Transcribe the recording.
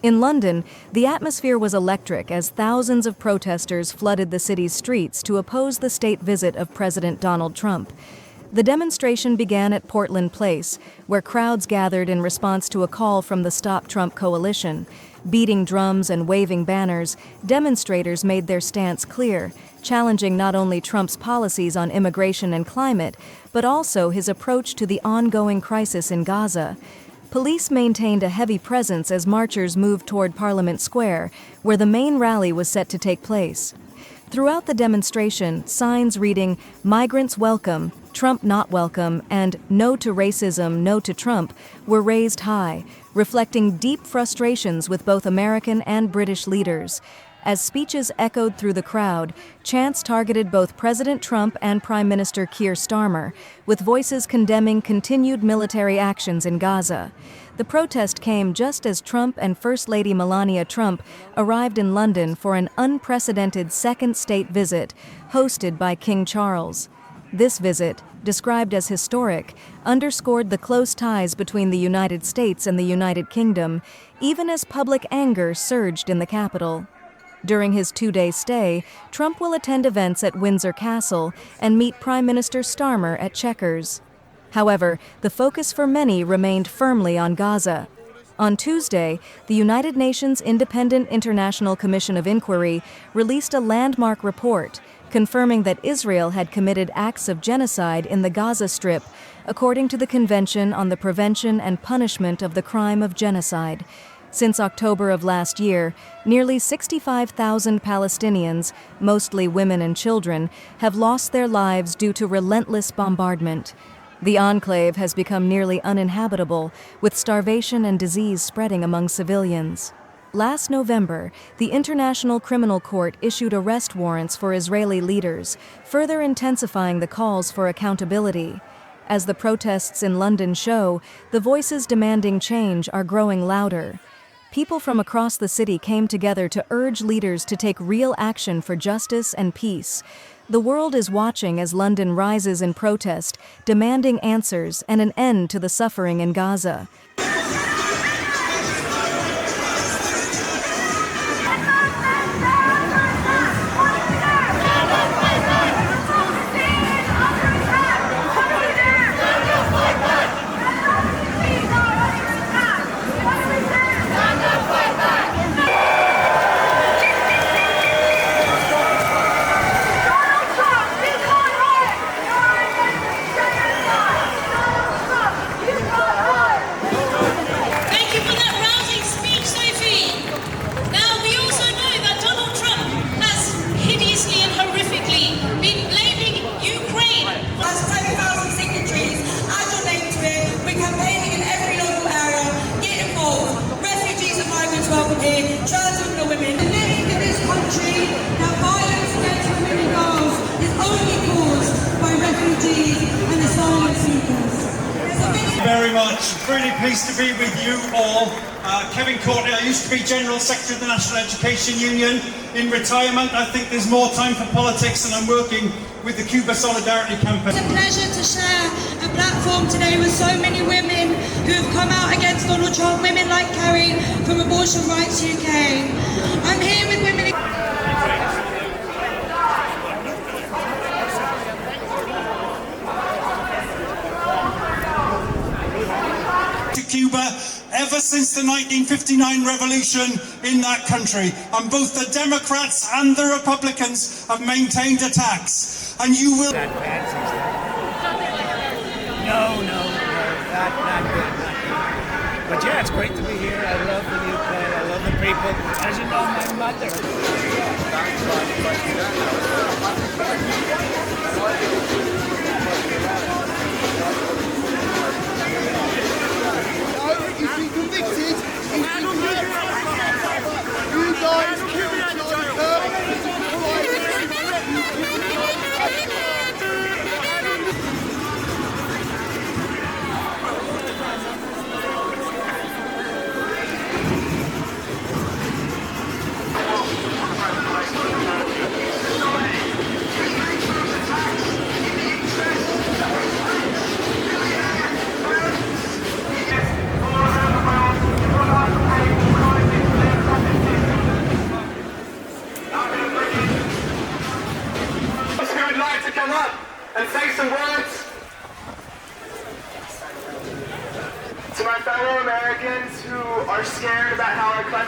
In London, the atmosphere was electric as thousands of protesters flooded the city's streets to oppose the state visit of President Donald Trump. The demonstration began at Portland Place, where crowds gathered in response to a call from the Stop Trump coalition. Beating drums and waving banners, demonstrators made their stance clear, challenging not only Trump's policies on immigration and climate, but also his approach to the ongoing crisis in Gaza. Police maintained a heavy presence as marchers moved toward Parliament Square, where the main rally was set to take place. Throughout the demonstration, signs reading, "Migrants welcome," "Trump not welcome," and "No to racism, no to Trump" were raised high, reflecting deep frustrations with both American and British leaders. As speeches echoed through the crowd, chants targeted both President Trump and Prime Minister Keir Starmer, with voices condemning continued military actions in Gaza. The protest came just as Trump and First Lady Melania Trump arrived in London for an unprecedented second state visit, hosted by King Charles. This visit, described as historic, underscored the close ties between the United States and the United Kingdom, even as public anger surged in the capital. During his two-day stay, Trump will attend events at Windsor Castle and meet Prime Minister Starmer at Chequers. However, the focus for many remained firmly on Gaza. On Tuesday, the United Nations Independent International Commission of Inquiry released a landmark report confirming that Israel had committed acts of genocide in the Gaza Strip, according to the Convention on the Prevention and Punishment of the Crime of Genocide. Since October of last year, nearly 65,000 Palestinians, mostly women and children, have lost their lives due to relentless bombardment. The enclave has become nearly uninhabitable, with starvation and disease spreading among civilians. Last November, the International Criminal Court issued arrest warrants for Israeli leaders, further intensifying the calls for accountability. As the protests in London show, the voices demanding change are growing louder. People from across the city came together to urge leaders to take real action for justice and peace. The world is watching as London rises in protest, demanding answers and an end to the suffering in Gaza. Transgender women. The myth in this country that violence against women and girls is only caused by refugees and asylum seekers. Very much. Really pleased to be with you all. Kevin Courtney, I used to be General Secretary of the National Education Union. In retirement, I think there's more time for politics, and I'm working with the Cuba Solidarity Campaign. It's a pleasure to share a platform today with so many women who have come out against Donald Trump, women like Carrie from Abortion Rights UK. I'm here with women... to Cuba ever since the 1959 revolution in that country, and both the Democrats and the Republicans have maintained attacks, and you will... No, not good. But yeah, it's great to be here. I love the UK, I love the people. As you know, my mother. You've been convicted. You guys come up and say some words to my fellow Americans who are scared about how our country